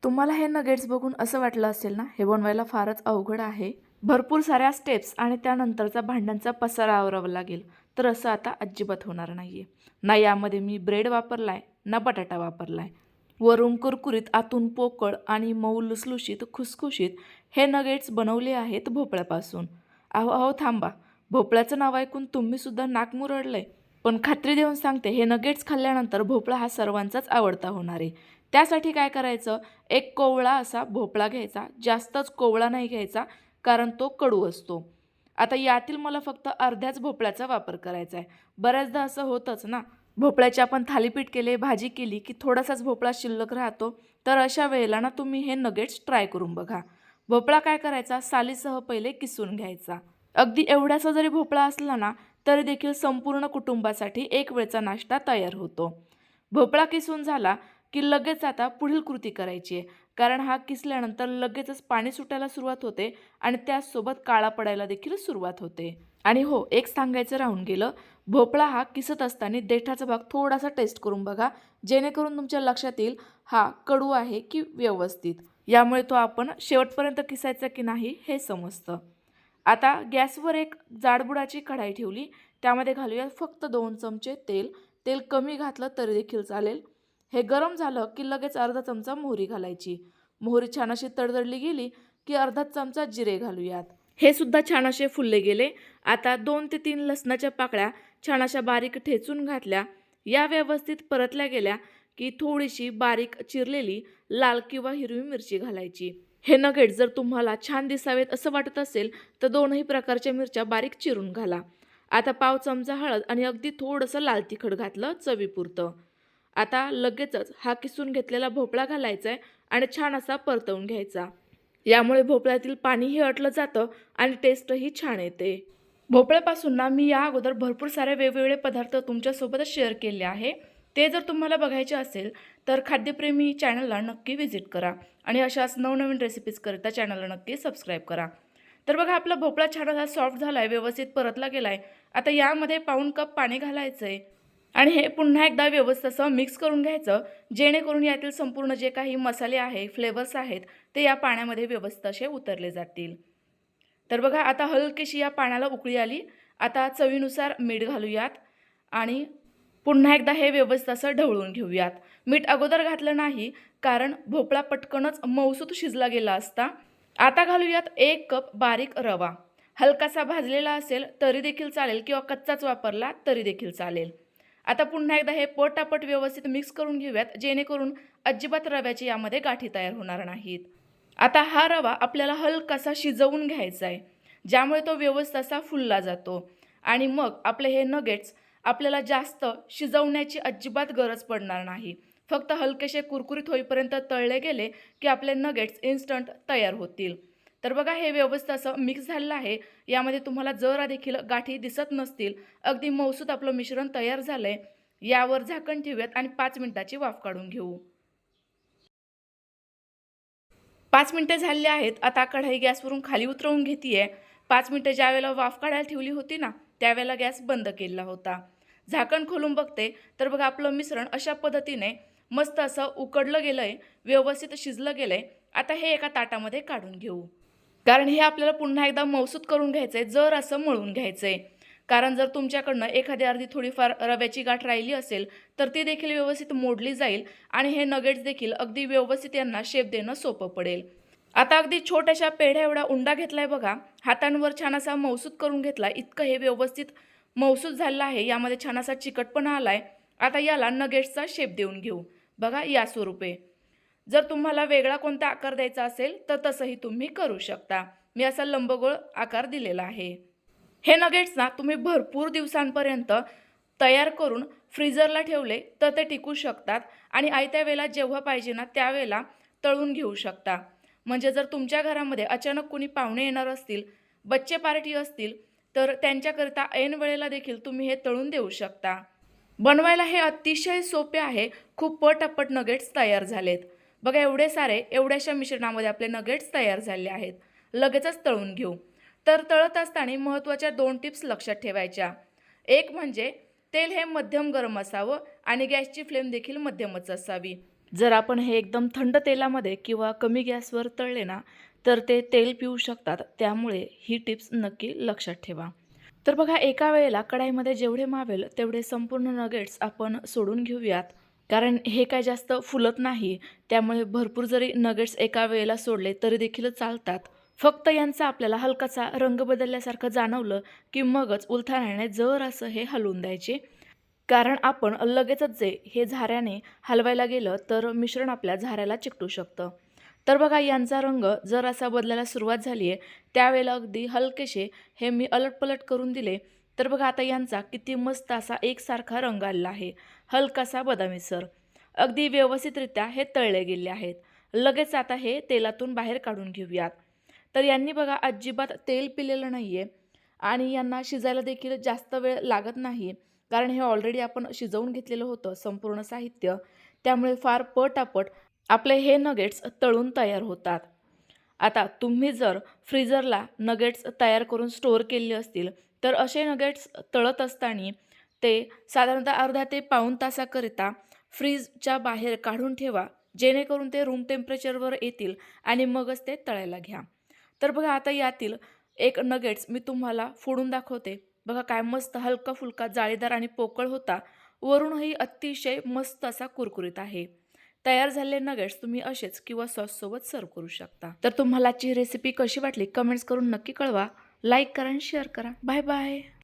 तुम्हाला हे नगेट्स बघून असं वाटलं असेल ना, हे बनवायला फारच अवघड आहे. भरपूर साऱ्या स्टेप्स आणि त्यानंतरचा भांड्यांचा पसारा आवरावा लागेल. तर असं आता अजिबात होणार नाहीये. ना यामध्ये मी ब्रेड वापरलाय, ना बटाटा वापरलाय. वरून कुरकुरीत, आतून पोकळ आणि मऊ लुसलुशीत, खुसखुशीत हे नगेट्स बनवले आहेत भोपळ्यापासून. अहो अहो थांबा. भोपळ्याचं नाव ऐकून तुम्ही सुद्धा नाक मुरडलंय. पण खात्री देऊन सांगते, हे नगेट्स खाल्ल्यानंतर भोपळा हा सर्वांचाच आवडता होणार आहे. त्यासाठी काय करायचं, एक कोवळा असा भोपळा घ्यायचा, जास्तच कोवळा नाही घ्यायचा कारण तो कडू असतो. आता यातील मला फक्त अर्ध्याच भोपळ्याचा वापर करायचा आहे. बऱ्याचदा असं होतंच ना, भोपळ्याचे आपण थालीपीठ केले, भाजी केली की थोडासाच भोपळा शिल्लक राहतो. तर अशा वेळेला ना तुम्ही हे नगेट्स ट्राय करून बघा. भोपळा काय करायचा, सालीसह पहिले किसून घ्यायचा. अगदी एवढ्याचा जरी भोपळा असला ना, तरी देखील संपूर्ण कुटुंबासाठी एक वेळचा नाश्ता तयार होतो. भोपळा किसून झाला की लगेच आता पुढील कृती करायची आहे. कारण हा किसल्यानंतर लगेचच पाणी सुटायला सुरुवात होते आणि त्याचसोबत काळा पडायला देखील सुरुवात होते. आणि हो, एक सांगायचं राहून गेलं, भोपळा हा किसत असताना देठाचा भाग थोडासा टेस्ट करून बघा, जेणेकरून तुमच्या लक्षात येईल हा कडू आहे की व्यवस्थित. यामुळे तो आपण शेवटपर्यंत किसायचा की नाही हे समजतं. आता गॅसवर एक जाडबुडाची कढाई ठेवली. त्यामध्ये घालूया फक्त 2 चमचे तेल. तेल कमी घातलं तरी देखील चालेल. हे गरम झालं की लगेच अर्धा चमचा मोहरी घालायची. मोहरी छान अशी तडतडली गेली की अर्धा चमचा जिरे घालूयात. हे सुद्धा छान असे फुलले गेले. आता 2 ते 3 लसणाच्या पाकळ्या छान अशा बारीक ठेचून घातल्या. या व्यवस्थित परतल्या गेल्या की थोडीशी बारीक चिरलेली लाल किंवा हिरवी मिरची घालायची. हे नगेट जर तुम्हाला छान दिसावेत असं वाटत असेल तर 2ही प्रकारच्या मिरच्या बारीक चिरून घाला. आता पाव चमचा हळद आणि अगदी थोडंसं लाल तिखट घातलं चवीपुरतं. आता लगेचच हा किसून घेतलेला भोपळा घालायचा आहे आणि छान असा परतवून घ्यायचा. यामुळे भोपळ्यातील पाणीही अटलं जातं आणि टेस्टही छान येते. भोपळ्यापासून ना मी या अगोदर भरपूर सारे वेगवेगळे पदार्थ तुमच्यासोबतच शेअर केले आहे. ते जर तुम्हाला बघायचे असेल तर खाद्यप्रेमी चॅनलला नक्की व्हिजिट करा आणि अशाच नवनवीन रेसिपीजकरिता चॅनलला नक्की सबस्क्राईब करा. तर बघा, आपला भोपळा छान असा सॉफ्ट झाला आहे, व्यवस्थित परतला गेला आहे. आता यामध्ये पाऊण कप पाणी घालायचं आहे आणि हे पुन्हा एकदा व्यवस्थित असं मिक्स करून घ्यायचं, जेणेकरून यातील संपूर्ण जे काही मसाले आहे, फ्लेवर्स आहेत ते या पाण्यामध्ये व्यवस्थित असे उतरले जातील. तर बघा, आता हलकीशी या पाण्याला उकळी आली. आता चवीनुसार मीठ घालूयात आणि पुन्हा एकदा हे व्यवस्थित असं ढवळून घेऊयात. मीठ अगोदर घातलं नाही कारण भोपळा पटकनच मऊसूत शिजला गेला असता. आता घालूयात 1 कप बारीक रवा. हलकासा भाजलेला असेल तरी देखील चालेल किंवा कच्चाच वापरला तरी देखील चालेल. आता पुन्हा एकदा हे पटापट व्यवस्थित मिक्स करून घेऊयात, जेणेकरून अजिबात रव्याची यामध्ये गाठी तयार होणार नाहीत. आता हा रवा आपल्याला हलकासा शिजवून घ्यायचा आहे, ज्यामुळे तो व्यवस्थित असा फुलला जातो आणि मग आपले हे नगेट्स आपल्याला जास्त शिजवण्याची अजिबात गरज पडणार नाही. फक्त हलकेसे कुरकुरीत होईपर्यंत तळले गेले की आपले नगेट्स इन्स्टंट तयार होतील. तर बघा, हे व्यवस्थित असं मिक्स झालेलं आहे. यामध्ये तुम्हाला जरा देखील गाठी दिसत नसतील. अगदी मऊसूत आपलं मिश्रण तयार झालं आहे. यावर झाकण ठेवूयात आणि 5 मिनिटाची वाफ काढून घेऊ. 5 मिनिटे झालेली आहेत. आता कढई गॅसवरून खाली उतरवून घेते. 5 मिनिटं ज्यावेळेला वाफ काढायला ठेवली होती ना, त्यावेळेला गॅस बंद केलेला होता. झाकण खोलून बघते तर बघा, आपलं मिश्रण अशा पद्धतीने मस्त असं उकडलं गेलं आहे, व्यवस्थित शिजलं गेलं आहे. आता हे एका ताटामध्ये काढून घेऊ. कारण हे आपल्याला पुन्हा एकदा मऊसूत करून घ्यायचं आहे, जर असं मळून घ्यायचं आहे. कारण जर तुमच्याकडनं एखादी अर्धी थोडीफार रव्याची गाठ राहिली असेल तर ती देखील व्यवस्थित मोडली जाईल आणि हे नगेट्स देखील अगदी व्यवस्थित यांना शेप देणं सोपं पडेल. आता अगदी छोट्याशा पेढ्या एवढा उंडा घेतलाय बघा, हातांवर छान असा मऊसूत करून घेतला. इतकं हे व्यवस्थित मऊसूत झालेलं आहे. यामध्ये छान असा चिकटपणा आलाय. आता याला नगेट्सचा शेप देऊन घेऊ. बघा, या स्वरूपे. जर तुम्हाला वेगळा कोणता आकार द्यायचा असेल तर तसंही तुम्ही करू शकता. मी असा लंबगोल आकार दिलेला आहे. हे नगेट्स ना तुम्ही भरपूर दिवसांपर्यंत तयार करून फ्रीजरला ठेवले तर ते टिकू शकतात आणि आयत्या वेळेला जेव्हा पाहिजे ना त्यावेळेला तळून घेऊ शकता. म्हणजे जर तुमच्या घरामध्ये अचानक कोणी पाहुणे येणार असतील, बच्चे पार्टी असतील, तर त्यांच्याकरिता ऐन वेळेला देखील तुम्ही हे तळून देऊ शकता. बनवायला हे अतिशय सोपे आहे. खूप पटापट नगेट्स तयार झालेत. बघा, एवढे सारे एवढ्याशा मिश्रणामध्ये आपले नगेट्स तयार झाले आहेत. लगेचच तळून घेऊ. तर तळत असताना महत्त्वाच्या 2 टिप्स लक्षात ठेवायच्या. एक म्हणजे तेल हे मध्यम गरम असावं आणि गॅसची फ्लेम देखील मध्यमच असावी. जर आपण हे एकदम थंड तेलामध्ये किंवा कमी गॅसवर तळले ना, तर ते तेल पिऊ शकतात. त्यामुळे ही टिप्स नक्की लक्षात ठेवा. तर बघा, एका वेळेला कढईमध्ये जेवढे मावेल तेवढे संपूर्ण नगेट्स आपण सोडून घेऊयात. कारण हे काय जास्त फुलत नाही. त्यामुळे भरपूर जरी नगेट्स एका वेळेला सोडले तरी देखील चालतात. फक्त यांचा आपल्याला हलकासा रंग बदलल्यासारखं जाणवलं की मगच उलथाण्याने जरासं हे हलवून द्यायचे. कारण आपण लगेचच जे हे झाऱ्याने हलवायला गेलं तर मिश्रण आपल्या झाऱ्याला चिकटू शकतं. तर बघा, यांचा रंग जर असा बदलायला सुरुवात झाली आहे, त्यावेळेला अगदी हलकेसे हे मी अलटपलट करून दिले. तर बघा, आता यांचा किती मस्त असा एकसारखा रंग आलेला आहे, हलकासा बदामीसर. अगदी व्यवस्थितरित्या हे तळले गेले आहेत. लगेच आता हे तेलातून बाहेर काढून घेऊयात. तर यांनी बघा अजिबात तेल पिलेलं नाही आहे आणि यांना शिजायला देखील जास्त वेळ लागत नाही. कारण हे ऑलरेडी आपण शिजवून घेतलेलं होतं संपूर्ण साहित्य. त्यामुळे फार पटापट आपले हे नगेट्स तळून तयार होतात. आता तुम्ही जर फ्रीजरला नगेट्स तयार करून स्टोअर केले असतील, तर असे नगेट्स तळत असताना ते साधारणतः अर्धा ते पाऊण तासाकरिता फ्रीजच्या बाहेर काढून ठेवा, जेणेकरून ते रूम टेम्परेचरवर येतील आणि मगच ते तळायला घ्या. तर बघा, आता यातील एक नगेट्स मी तुम्हाला फोडून दाखवते. बघा, काय मस्त हलका-फुलका जाळीदार आणि पोकळ होता. वरूनही अतिशय मस्त असा कुरकुरीत आहे. तयार झालेले नगेट्स तुम्ही असेच किंवा सॉससोबत सर्व्ह करू शकता. तर तुम्हाला आजची रेसिपी कशी वाटली कमेंट्स करून नक्की कळवा. लाईक करा आणि शेअर करा. Bye bye.